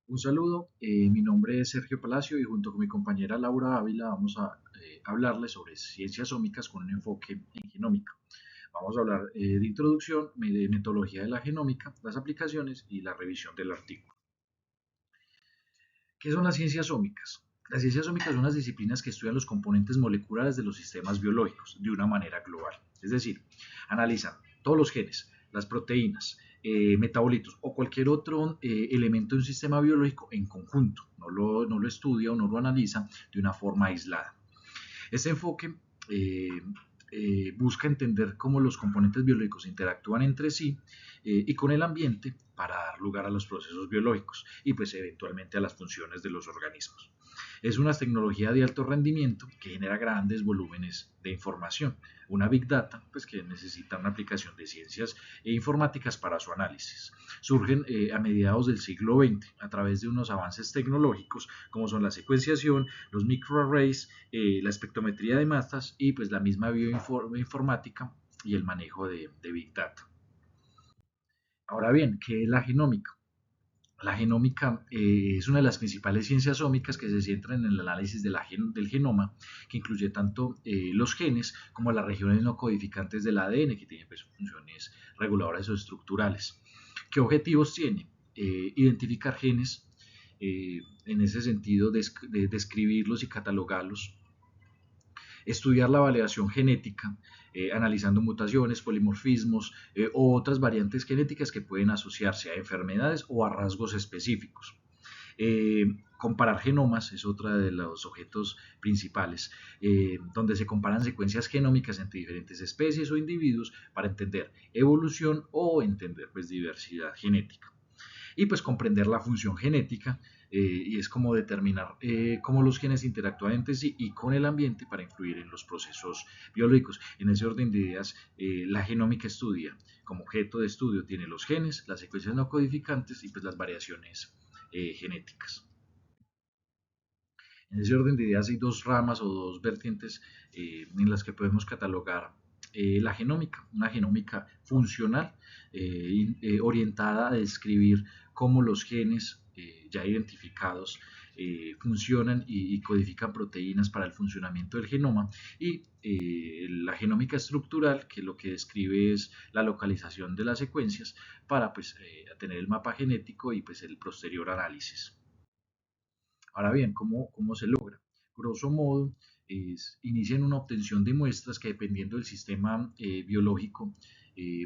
Un saludo, mi nombre es Sergio Palacio y junto con mi compañera Laura Ávila vamos a hablarles sobre ciencias ómicas con un enfoque en genómica. Vamos a hablar de introducción, de metodología de la genómica, las aplicaciones y la revisión del artículo. ¿Qué son las ciencias ómicas? Las ciencias ómicas son las disciplinas que estudian los componentes moleculares de los sistemas biológicos de una manera global. Es decir, analizan todos los genes, las proteínas, metabolitos o cualquier otro elemento de un sistema biológico en conjunto. No lo estudia o no lo analiza de una forma aislada. Este enfoque eh, busca entender cómo los componentes biológicos interactúan entre sí y con el ambiente para dar lugar a los procesos biológicos y pues eventualmente a las funciones de los organismos. Es una tecnología de alto rendimiento que genera grandes volúmenes de información, una big data pues que necesita una aplicación de ciencias e informáticas para su análisis. Surgen a mediados del siglo XX a través de unos avances tecnológicos como son la secuenciación, los microarrays, la espectrometría de masas y pues la misma bioinformática y el manejo de Big Data. Ahora bien, ¿qué es la genómica? La genómica es una de las principales ciencias ómicas que se centran en el análisis del genoma, que incluye tanto los genes como las regiones no codificantes del ADN, que tienen pues, funciones reguladoras o estructurales. ¿Qué objetivos tiene? Identificar genes, en ese sentido, describirlos y catalogarlos, estudiar la validación genética, analizando mutaciones, polimorfismos o otras variantes genéticas que pueden asociarse a enfermedades o a rasgos específicos. Comparar genomas es otro de los objetos principales, donde se comparan secuencias genómicas entre diferentes especies o individuos para entender evolución o entender pues, diversidad genética y pues comprender la función genética y es como determinar cómo los genes interactúan entre sí y con el ambiente para influir en los procesos biológicos. En ese orden de ideas, la genómica estudia como objeto de estudio tiene los genes, las secuencias no codificantes y pues las variaciones genéticas. En ese orden de ideas hay dos ramas o dos vertientes en las que podemos catalogar la genómica, una genómica funcional orientada a describir cómo los genes ya identificados funcionan y codifican proteínas para el funcionamiento del genoma y la genómica estructural que lo que describe es la localización de las secuencias para pues, tener el mapa genético y pues, el posterior análisis. Ahora bien, ¿cómo se logra? Grosso modo, inicia en una obtención de muestras que dependiendo del sistema biológico,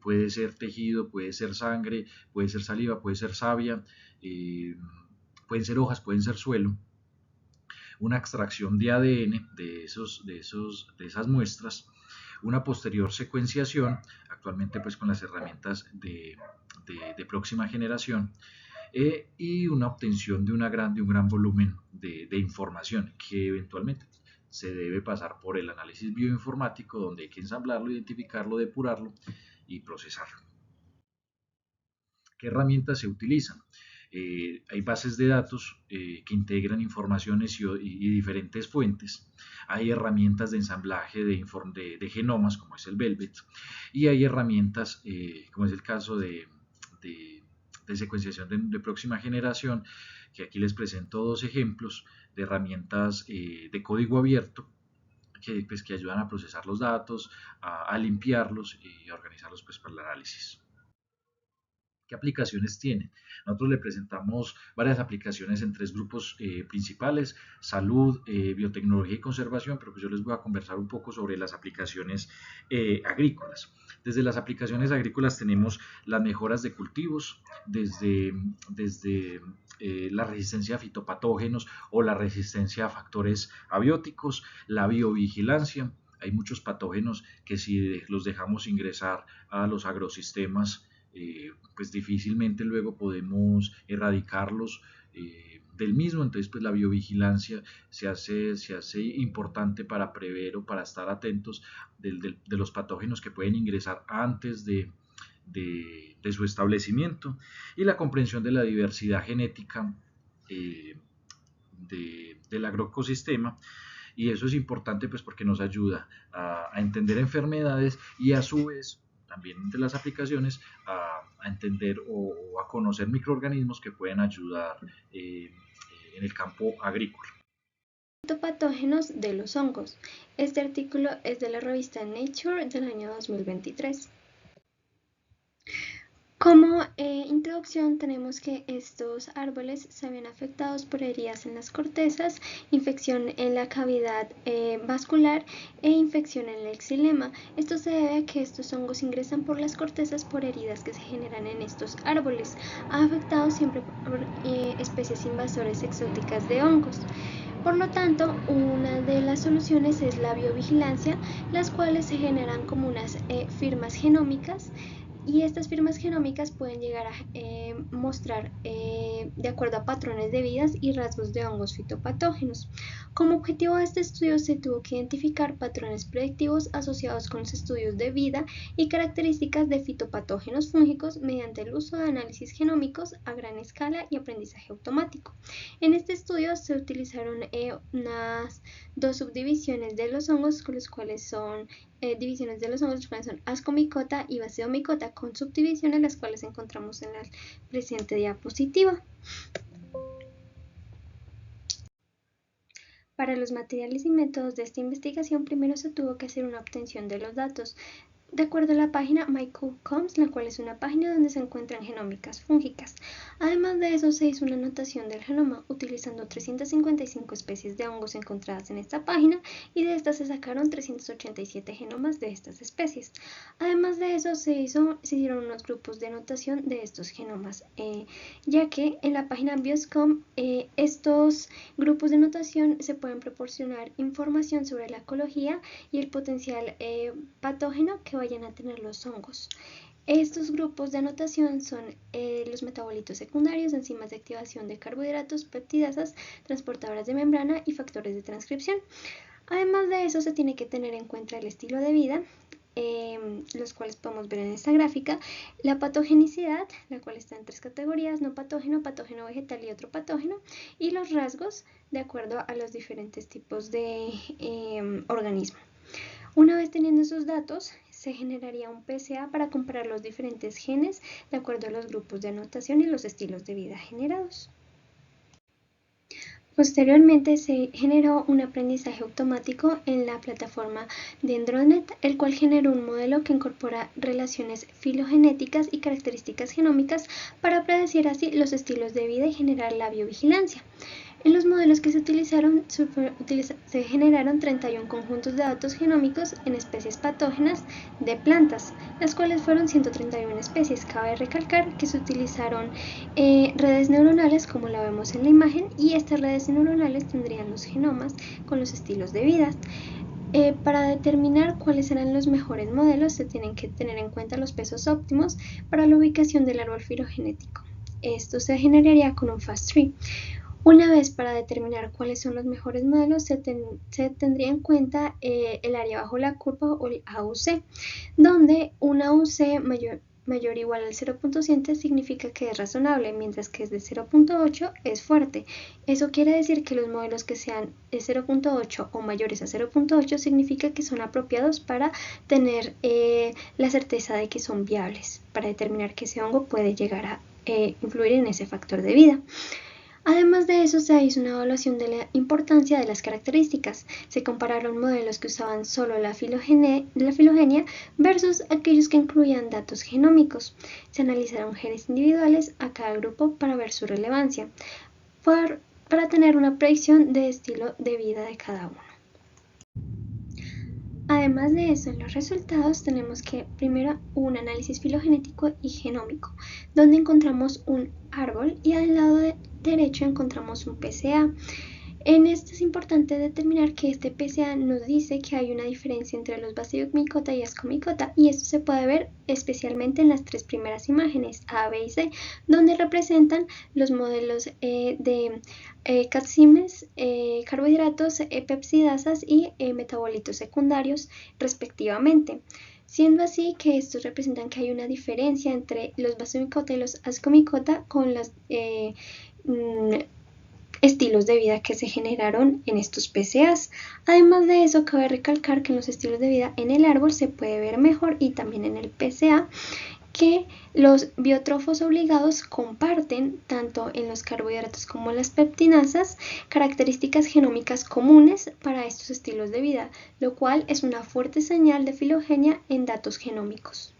puede ser tejido, puede ser sangre, puede ser saliva, puede ser savia, eh, pueden ser hojas, pueden ser suelo, una extracción de ADN de esas muestras, una posterior secuenciación, actualmente pues con las herramientas de próxima generación, y una obtención de un gran volumen de información que eventualmente se debe pasar por el análisis bioinformático donde hay que ensamblarlo, identificarlo, depurarlo y procesarlo. ¿Qué herramientas se utilizan? Hay bases de datos que integran informaciones y diferentes fuentes. Hay herramientas de ensamblaje de genomas, como es el Velvet, y hay herramientas, como es el caso de secuenciación de próxima generación, que aquí les presento dos ejemplos de herramientas de código abierto que ayudan a procesar los datos, a limpiarlos y a organizarlos pues, para el análisis. ¿Qué aplicaciones tiene? Nosotros le presentamos varias aplicaciones en tres grupos principales, salud, biotecnología y conservación, pero pues yo les voy a conversar un poco sobre las aplicaciones agrícolas. Desde las aplicaciones agrícolas tenemos las mejoras de cultivos, desde la resistencia a fitopatógenos o la resistencia a factores abióticos, la biovigilancia. Hay muchos patógenos que si los dejamos ingresar a los agrosistemas, pues difícilmente luego podemos erradicarlos del mismo, entonces pues la biovigilancia se hace importante para prever o para estar atentos de los patógenos que pueden ingresar antes de su establecimiento y la comprensión de la diversidad genética eh, del agroecosistema y eso es importante pues porque nos ayuda a entender enfermedades y a su vez también entre las aplicaciones a entender o a conocer microorganismos que pueden ayudar en el campo agrícola. Fitopatógenos de los hongos. Este artículo es de la revista Nature del año 2023. Como introducción tenemos que estos árboles se ven afectados por heridas en las cortezas, infección en la cavidad vascular e infección en el xilema. Esto se debe a que estos hongos ingresan por las cortezas por heridas que se generan en estos árboles, afectados siempre por especies invasoras exóticas de hongos. Por lo tanto, una de las soluciones es la biovigilancia, las cuales se generan como unas firmas genómicas, y estas firmas genómicas pueden llegar a mostrar de acuerdo a patrones de vidas y rasgos de hongos fitopatógenos. Como objetivo de este estudio se tuvo que identificar patrones predictivos asociados con los estudios de vida y características de fitopatógenos fúngicos mediante el uso de análisis genómicos a gran escala y aprendizaje automático. En este estudio se utilizaron unas dos subdivisiones de los hongos, con los cuales son divisiones de los hongos, los cuales son ascomicota y basidomicota, con subdivisiones las cuales encontramos en la presente diapositiva. Para los materiales y métodos de esta investigación, primero se tuvo que hacer una obtención de los datos de acuerdo a la página mycocoms, la cual es una página donde se encuentran genómicas fúngicas. Además de eso, se hizo una anotación del genoma utilizando 355 especies de hongos encontradas en esta página, y de estas se sacaron 387 genomas de estas especies. Además de eso, se hicieron unos grupos de anotación de estos genomas, ya que en la página bioscom estos grupos de anotación se pueden proporcionar información sobre la ecología y el potencial patógeno que vayan a tener los hongos. Estos grupos de anotación son los metabolitos secundarios, enzimas de activación de carbohidratos, peptidasas, transportadoras de membrana y factores de transcripción. Además de eso, se tiene que tener en cuenta el estilo de vida, los cuales podemos ver en esta gráfica, la patogenicidad, la cual está en 3 categorías: no patógeno, patógeno vegetal y otro patógeno, y los rasgos de acuerdo a los diferentes tipos de organismo. Una vez teniendo esos datos, se generaría un PSA para comparar los diferentes genes de acuerdo a los grupos de anotación y los estilos de vida generados. Posteriormente se generó un aprendizaje automático en la plataforma Dendronet, el cual generó un modelo que incorpora relaciones filogenéticas y características genómicas para predecir así los estilos de vida y generar la biovigilancia. En los modelos que se utilizaron, se generaron 31 conjuntos de datos genómicos en especies patógenas de plantas, las cuales fueron 131 especies. Cabe recalcar que se utilizaron redes neuronales, como la vemos en la imagen, y estas redes neuronales tendrían los genomas con los estilos de vida. Para determinar cuáles serán los mejores modelos, se tienen que tener en cuenta los pesos óptimos para la ubicación del árbol filogenético. Esto se generaría con un FastTree. Una vez para determinar cuáles son los mejores modelos, se tendría en cuenta el área bajo la curva o el AUC, donde una AUC mayor o igual al 0.7 significa que es razonable, mientras que es de 0.8 es fuerte. Eso quiere decir que los modelos que sean de 0.8 o mayores a 0.8 significa que son apropiados para tener la certeza de que son viables, para determinar que ese hongo puede llegar a influir en ese factor de vida. Además de eso, se hizo una evaluación de la importancia de las características. Se compararon modelos que usaban solo la filogenia versus aquellos que incluían datos genómicos. Se analizaron genes individuales a cada grupo para ver su relevancia, para tener una predicción de estilo de vida de cada uno. Además de eso, en los resultados tenemos que primero un análisis filogenético y genómico, donde encontramos un árbol y al lado derecho encontramos un PSA. En esto es importante determinar que este PSA nos dice que hay una diferencia entre los basidomicota y ascomicota, y esto se puede ver especialmente en las 3 primeras imágenes, A, B y C, donde representan los modelos de caximes, carbohidratos, peptidasas y metabolitos secundarios respectivamente. Siendo así que estos representan que hay una diferencia entre los basidomicota y los ascomicota con las estilos de vida que se generaron en estos PCAs. Además de eso, cabe recalcar que en los estilos de vida en el árbol se puede ver mejor, y también en el PCA, que los biotrófos obligados comparten, tanto en los carbohidratos como las peptinasas, características genómicas comunes para estos estilos de vida, lo cual es una fuerte señal de filogenia en datos genómicos.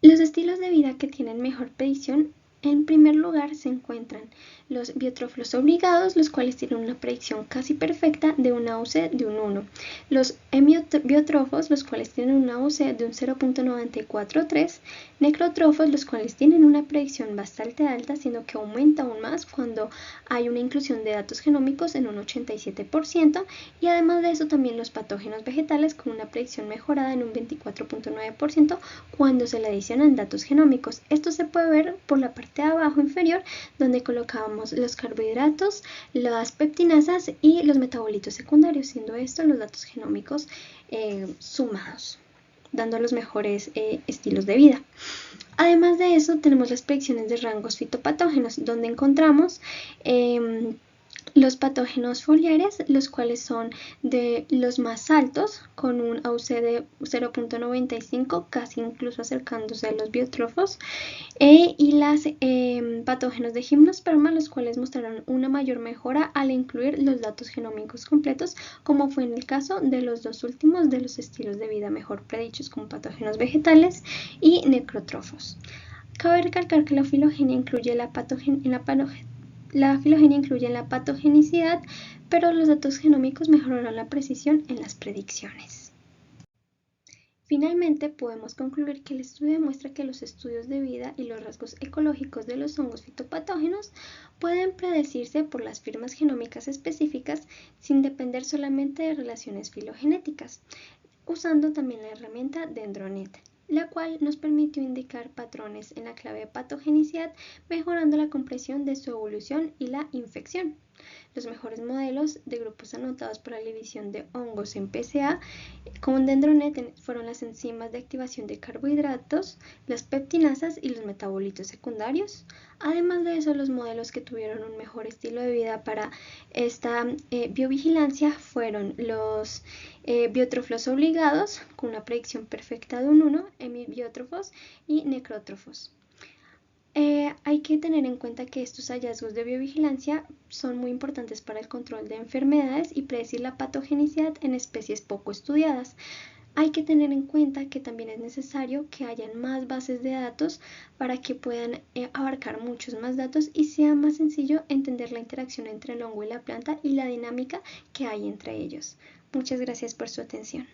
Los estilos de vida que tienen mejor predicción, en primer lugar se encuentran los biotrófos obligados, los cuales tienen una predicción casi perfecta de una UC de un 1. Los hemiobiotrófos, los cuales tienen una UC de un 0.943. Necrótrofos, los cuales tienen una predicción bastante alta, siendo que aumenta aún más cuando hay una inclusión de datos genómicos en un 87%. Y además de eso, también los patógenos vegetales con una predicción mejorada en un 24.9% cuando se le adicionan datos genómicos. Esto se puede ver por la parte de abajo inferior, donde colocábamos los carbohidratos, las peptinasas y los metabolitos secundarios, siendo estos los datos genómicos sumados, dando los mejores estilos de vida. Además de eso, tenemos las predicciones de rangos fitopatógenos, donde encontramos los patógenos foliares, los cuales son de los más altos, con un AUC de 0.95, casi incluso acercándose a los biotrófos, y las patógenos de gimnosperma, los cuales mostraron una mayor mejora al incluir los datos genómicos completos, como fue en el caso de los dos últimos de los estilos de vida mejor predichos, como patógenos vegetales y necrótrofos. Cabe recalcar que la filogenia incluye la patogenicidad, pero los datos genómicos mejoraron la precisión en las predicciones. Finalmente, podemos concluir que el estudio demuestra que los estudios de vida y los rasgos ecológicos de los hongos fitopatógenos pueden predecirse por las firmas genómicas específicas sin depender solamente de relaciones filogenéticas, usando también la herramienta Dendronet, la cual nos permitió indicar patrones en la clave de patogenicidad, mejorando la comprensión de su evolución y la infección. Los mejores modelos de grupos anotados para la división de hongos en PCA con Dendronet fueron las enzimas de activación de carbohidratos, las peptinasas y los metabolitos secundarios. Además de eso, los modelos que tuvieron un mejor estilo de vida para esta biovigilancia fueron los biotrófos obligados, con una predicción perfecta de un 1, hemiobiotrófos y necrótrofos. Hay que tener en cuenta que estos hallazgos de biovigilancia son muy importantes para el control de enfermedades y predecir la patogenicidad en especies poco estudiadas. Hay que tener en cuenta que también es necesario que hayan más bases de datos para que puedan abarcar muchos más datos y sea más sencillo entender la interacción entre el hongo y la planta y la dinámica que hay entre ellos. Muchas gracias por su atención.